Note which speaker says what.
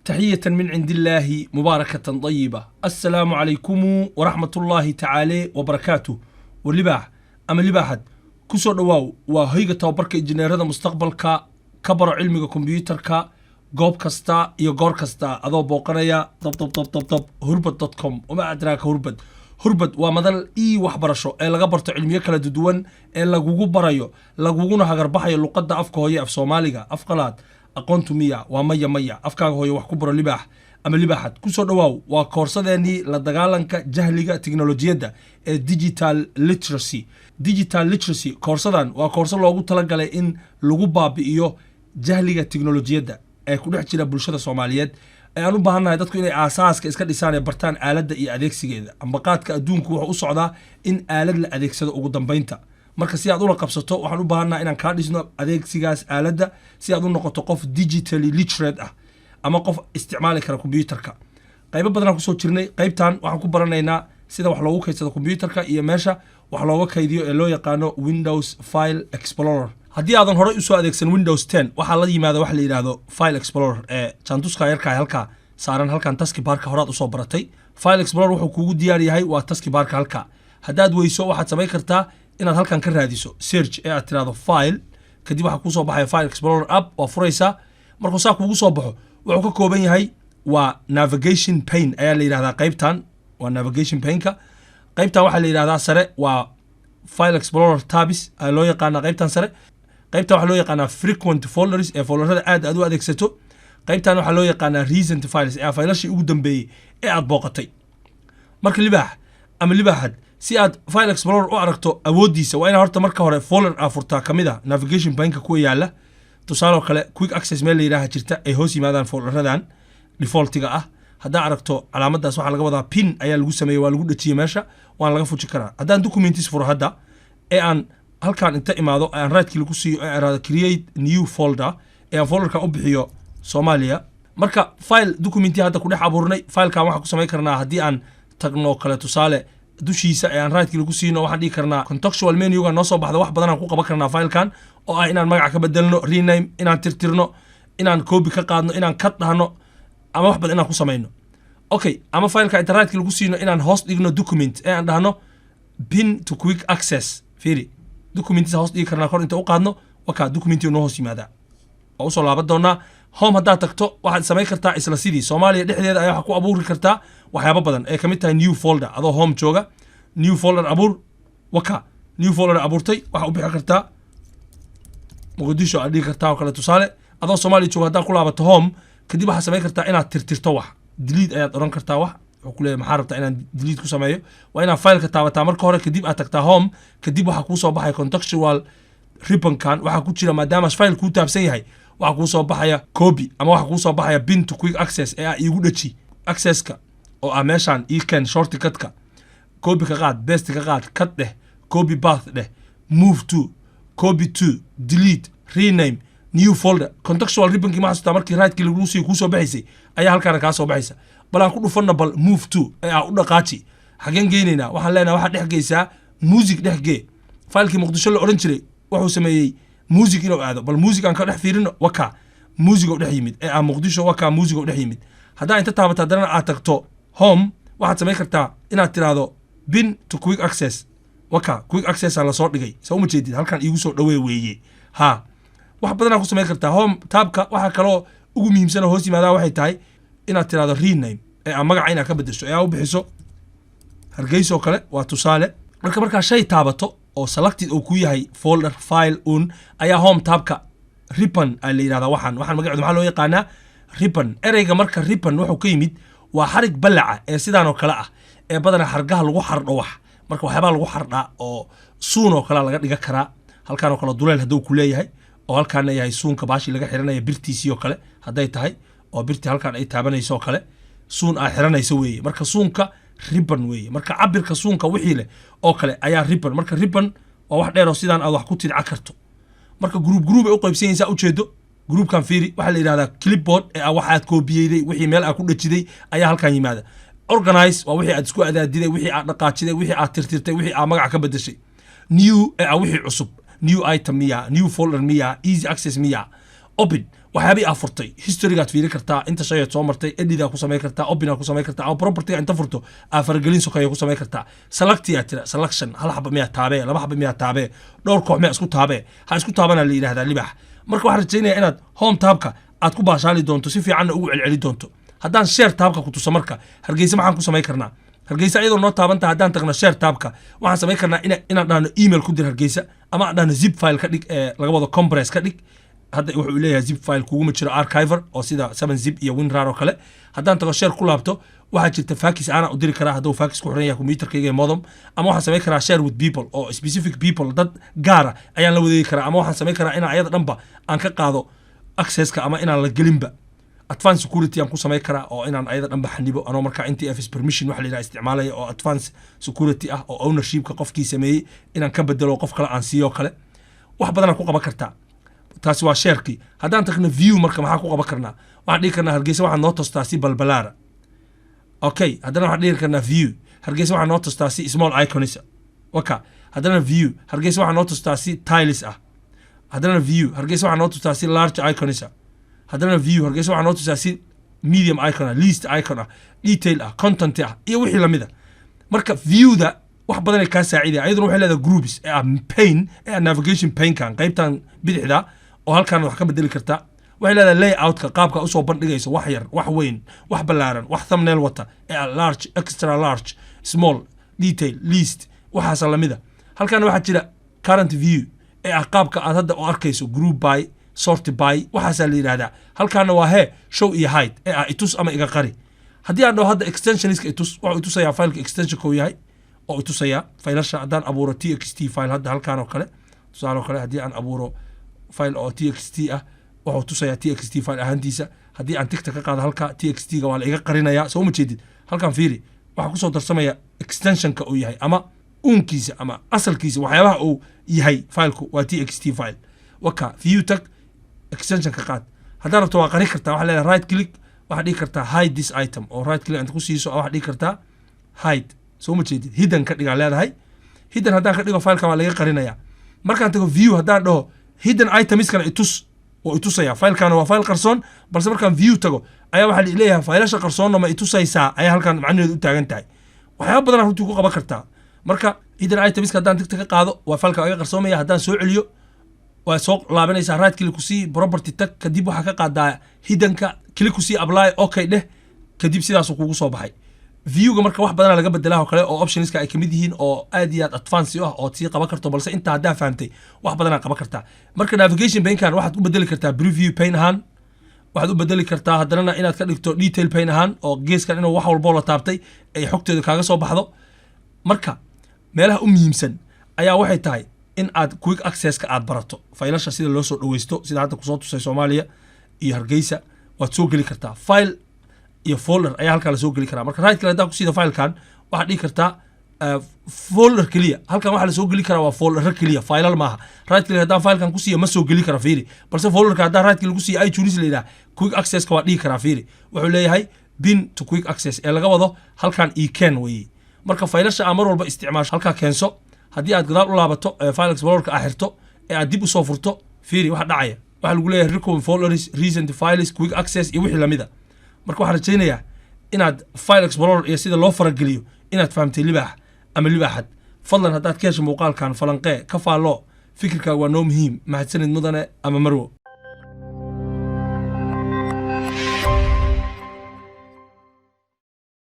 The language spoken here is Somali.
Speaker 1: تحية من عند الله مباركة طيبة. السلام عليكم ورحمة الله تعالى وبركاته. واللباح أما اللباحد كسر دواو وهيجة توبرك إنجنير هذا مستقبل كبر علمي كمبيوتر جوب كستا يجور كستا أذو بوقرية طب هربت.com وما أدراك هربت ومدل وحبرشو لغبرت علمية كلا دودوان لغوغو برايو لغوغونا هغربحي اللقد أفكو هي أف سوماليغا أفقلات aqoontu miya waa maya afkaaga hooyo wax ku baro libaax ama libaaxad ku soo dhawaaw waa koorsadeeni la dagaalanka jahliga tiknoolajiyada ee digital literacy koorsadan waa koorso loogu talagalay in lagu baabi'iyo jahliga tiknoolajiyada ee ku dhex jira bulshada Soomaaliyeed ee aan u baahanahay dadku inay aasaaska iska dhisaan ee bartaan aaladda iyo adeegsigeeda amba qaadka adduunku wuxuu u socdaa in aalad la adeegsado ugu dambeynta marka si aad ula qabsato waxaan u baahanaa inaan ka dhisno adeegsigaas aaladda si aad u noqoto qof digitally literate ah ama qof isticmaali kara kombiyuutarka qaybo badan aan ku soo jirnay qaybtan waxaan ku baranaynaa sida wax loogu kaydsado kombiyuutarka iyo meesha wax looga kaydiyo ee loo yaqaano Windows File Explorer haddii aadan horey u soo adeegsan Windows 10 waxaa la yimaada wax la yiraahdo File Explorer ee jantuska yarka halka saaran halkan taskbarka horaad u soo baratay File Explorer wuxuu kuugu diyaar yahay waa taskbarka halka haddaad weyso waxaad samayn kartaa inaad halkan ka raadiso search ee aad tiraahdo file kadib waxa ku soo baxay File Explorer app oo furaysa markuu saa kuugu soo baxo wuxuu ka kooban yahay waa navigation pane ayaa la yiraahdaa qaybtan waa navigation pane-ka qaybtan waxa la yiraahdaa sare waa File Explorer tabs ay loo yaqaan qaybtan sare qaybtan waxa loo yaqaan frequent folders ee folderada aad u adeegsato qaybtan waxa loo yaqaan recent files ee faylashii ugu dambeeyay ee aad booqatay marka libaax ama libaaxad si aad File Explorer u aragto awoodiisa waa in horta marka hore folder furtaa kamida navigation pane-ka ku yaala tusaale kale quick access meel leeyahay jirta ay hoos yimaadaan folderadan defaultiga ah hadaa aragto calaamadaas waxa laga wadaa pin ayaa lagu sameeyay waa lagu dhajiyay meesha waan laga fuji karaa hadaan documents furo hadda ee aan halkan inta imaado aan right click ku siiyo ee raada create new folder ee aan folderka u bixiyo Soomaaliya marka file documenti hadda ku dhex abuurnay filekan waxa ku sameey karnaa hadii aan tagno kale tusaale dushiisa aan right click ku siino waxaan dhigi karnaa contextual menu-ga noo soo baxda wax badan aan ku qaban karnaa filekan oo ah inaan magac ka bedelno rename inaan tirtirno inaan copy ka qaadno inaan cut dhahno ama wax badan inaan ku sameeyno okay ama fileka inta right click ku siino inaan host dhigno document ee aan dhahno pin to quick access fiiri documents host dhigi karnaa kor inta u qaadno waka documenti noo hoos yimaada oo soo laaban doona home hadda tagto waxaad sameey kartaa isla sidii Soomaaliya dhexdeeda ayaa wax ku abuuri kartaa waxyaabo badan ee kamid tahay new folder adoo home jooga new folder abuur waka new folder abuurtay waxa u bixi kartaa Mogadisho aad dhigi kartaa oo kale tusaale adoo Soomaaliya jooga hadda ku laabato home kadib waxa sameey kartaa inaad tirtirto wax delete ayaad oran kartaa wax wuxuu ku leeyahay maxaa rabtaa inaan delete ku sameeyo waa inaad file-ka taabataa marka hore kadib aad tagtaa home kadib waxa ku soo baxay contextual ribbon-kan waxa ku jira maadaama file ku taabsan yahay waxa ku soo baxaya copy ama waxa ku soo baxaya pin to quick access ee igu dhaji access-ka oo ah meeshan icon shortcut-ka copy ka qaad paste ka qaad cut dheh copy path dheh move to copy to delete rename new folder contextual ribbon-ki ma xasuusta markii right click lagu sii ku soo baxaysay ayaa halkaan ka soo baxaysa bal aan ku dhufana bal move to ee u dhaqaaji xageen geynayna waxaan leenahay waxa dhex geysaa music dhex gee file-kii Muqdisho la oran jiray wuxuu sameeyay music inuu aado bal music aan ka dhex fiirino waka music oo dhex yimid ee Muqdisho waka music oo dhex yimid hadaa inta taabata dadana aad tagto home waxaad sameey kartaa inaad tiraahdo pin to quick access waka quick access la soo dhigay soo ma jeedid halkan igu soo dhaweey weeye ha wax badan aad ku sameey kartaa home tabka waxa kale oo ugu muhiimsan oo hoos yimaada waxay tahay inaad tiraahdo rename ee magaca inaad ka bedesho ee u bixiso Hargeysa kale waa tusaale marka shay taabato oo selected oo ku yahay folder file ayaa home tabka ribbon ay la yiraahdaa waxaan magaceedu maxaa loo yaqaanaa ribbon ereyga marka ribbon wuxuu ka yimid waa xarig balaca ee sidaan oo kale ah ee badanaa xargaha lagu xardho wax marka waxyaabo lagu xardhaa oo suun oo kale laga dhiga karaa halkaan oo kale duleel haduu ku leeyahay oo halkaan yahay suunka baashi laga xiranaya birtiisii oo kale haday tahay oo birti halkaan ay taabanayso oo kale suun ay xiranayso weeye marka suunka ribbon weeye marka cabirka suunka wixii leh oo kale ayaa ribbon marka ribbon waa wax dheer oo sidaan aad wax ku tidca karto marka group ay u qaybsanaysaa u jeedo groupkan fiiri waxa la yiraahdaa clipboard ee waxaad koobiyeyday wixii meel aad ku dhajiday ayaa halkaan yimaada organize waa wixii aad isku adaadiday wixii aad dhaqaajiday wixii aad tirtirtay wixii aad magac ka bedeshay new ee wixii cusub new item miya new folder miya easy access miya open waxyaabii aa furtay historygaad fiiri kartaa inta shayaad soo martay edidaa ku samayn kartaa opinaa ku samayn kartaa ama propertyga inta furto aa faragelin sokaya ku samayn kartaa selectia tira selection hal xaba miyaa taabee laba xaba miyaa taabee dhowr koox miyaa isku taabee ha isku taabana la yidhahdaa libax marka waxaan rajaynayaa inaad home taabka aad ku baashaali doonto si fiicanna ugu celceli doonto haddaan share taabka ku tuso marka hargeysa maxaan ku samayn karnaa hargeysa iyadoo noo taabanta haddaan tagno share taabka waxaan samayn karnaa inaan dhahno email ku dir hargeysa ama aan dhahno zip file ka dhig laga wado compress ka dhig hadda wuxuu leeyahay zip file kuguma jiro archiver oo sida 7zip iyo winrar oo kale haddaan tago share ku laabto waxaa jirta faakis aanaa u diri karaa hadduu faakis ku xiran yahay computerkayga modem ama waxaan samayn karaa share with people oo specific people dad gaara ayaan la wadeegi karaa ama waxaan samayn karaa inaan ayada dhanba aan ka qaado accesska ama inaan la gelinba advanced security aan ku samayn karaa oo inaan ayada dhanba xanibo anoo markaa NTFS permission waxa la yidhaha isticmaalaya oo advanced security ah oo ownershipka qofkii sameeyey inaan ka bedelo qof kale aan siiyo kale wax badan ku qaban kartaa taasi waa shareki haddaan tagno view marka maxaa ku qaban karnaa waxaan dhihi karnaa hargeysa waxaan noo tostaa si balbalaara okay haddana waxaan dhihi karnaa view hargeysa waxaan noo tostaa si small iconisa waka haddana view hargeysa waxaan noo tostaa si tiles ah haddana view hargeysa waxaan noo tostaa si large iconisa haddana view hargeysa waxaan noo tostaa si medium icon ah least icon ah detail ah content ah iyo wixii lamida marka viewda wax badan ay ka saacidaya ayaduna waxay leedahay groups pane navigation pane kan qaybtan bidixda oo halkaan wax ka bedeli kartaa waxay leedahay layout-ka qaabka u soo bandhigayso wax yar wax weyn wax ballaaran wax thumbnail wata large extra large small detail least waxaas lamida halkaan waxaa jira current view qaabka aad hadda u arkayso group by sort by waxaas la yiraahdaa halkaan waa show iyo hide itus ama iga qari haddii aan dhaho hadda extensioniska itus wuxuu itusayaa fileka extensionka uu yahay oo itusaya faylasha haddaan abuuro txt file hadda halkaan oo kale tusaale kale haddii aan abuuro file oo txt ah wuxuu tusayaa txt file ahaantiisa haddii aan tigta ka qaado halka txt-ga waa la iga qarinayaa soo ma jeedid halkaan fiiri waxaa kusoo darsamaya extensionka uu yahay ama uunkiisa ama asalkiisa waxyaabaha uu yahay fileku waa txt file waka view tag extensionka qaad haddaan rabto waa qari kartaa waxaa leedahay right click waxaa dhihi kartaa hide this item oo right click inta ku siiso waxaa dhihi kartaa hide soo ma jeedid hidden ka dhigaa leedahay hidden haddaan ka dhigo fileka waa laga qarinayaa markaan tago view haddaan dhaho hidden itemiskana itus oo itusaya filekana waa file qarsoon balse markaan view tago ayaa waxaa leeyahay filasha qarsoonna ma itusaysaa ayaa halkaan macnaheedu u taagan tahay waxyaaba badan runtii ku qaban kartaa marka hidden itemiska haddaan tigta ka qaado waa fileka iga qarsoomaya haddaan soo celiyo waa soo laabanaysaa right click ku sii property tag kadib waxaa ka qaadaa hiddenka click ku sii apply okay dheh kadib sidaasuu kugu soo baxay viewga marka wax badan laga bedelaa oo kale oo optionska ay kamid yihiin oo aad iyo aad advance ah oo tii qaban karto balse inta hadaa fahamtay wax badan qaban kartaa marka navigation pane kan waxaad u bedeli kartaa preview pane ahaan waxaad u bedeli kartaa haddana inaad ka dhigto detail pane ahaan oo geeskan inuu wax walbo la taabtay ay xogteedu kaaga soo baxdo marka meelaha u muhiimsan ayaa waxay tahay in aad quick access-ka aad barato faylasha sida loo soo dhaweysto sida hadda kusoo tusay Soomaaliya iyo Hargeysa waad soo geli kartaa file iyo folder ayaa halkaa la soo geli karaa marka right click hadaa ku siida filekan waxaad dhihi kartaa folder kaliya halkan waxaa la soo geli karaa waa folder kaliya file maaha right click hadaa filekan ku siiya ma soo geli kara fiiri balse folderka hadaa right click ku siiya iTunes leeyahay quick access ka waa dhihi karaa fiiri wuxuu leeyahay pin to quick access ee laga wado halkan ken weeye marka faylasha amar walba isticmaasho halka keenso haddii aad gadaal u laabato file explorer-ka aad xirto ee aad dib u soo furto fiiri waxa dhacaya waxa lagu leeyahay recommend folders recent files quick access iyo wixii lamida marka waxaan rajaynayaa inaad file explorer iyo sida loo farageliyo inaad fahamtay libaax ama libaaxad fadlan haddaad ka hesho muuqaalkan falanqee ka faalo fikirkaaga waa noo muhiim mahadsanid mudane ama marwo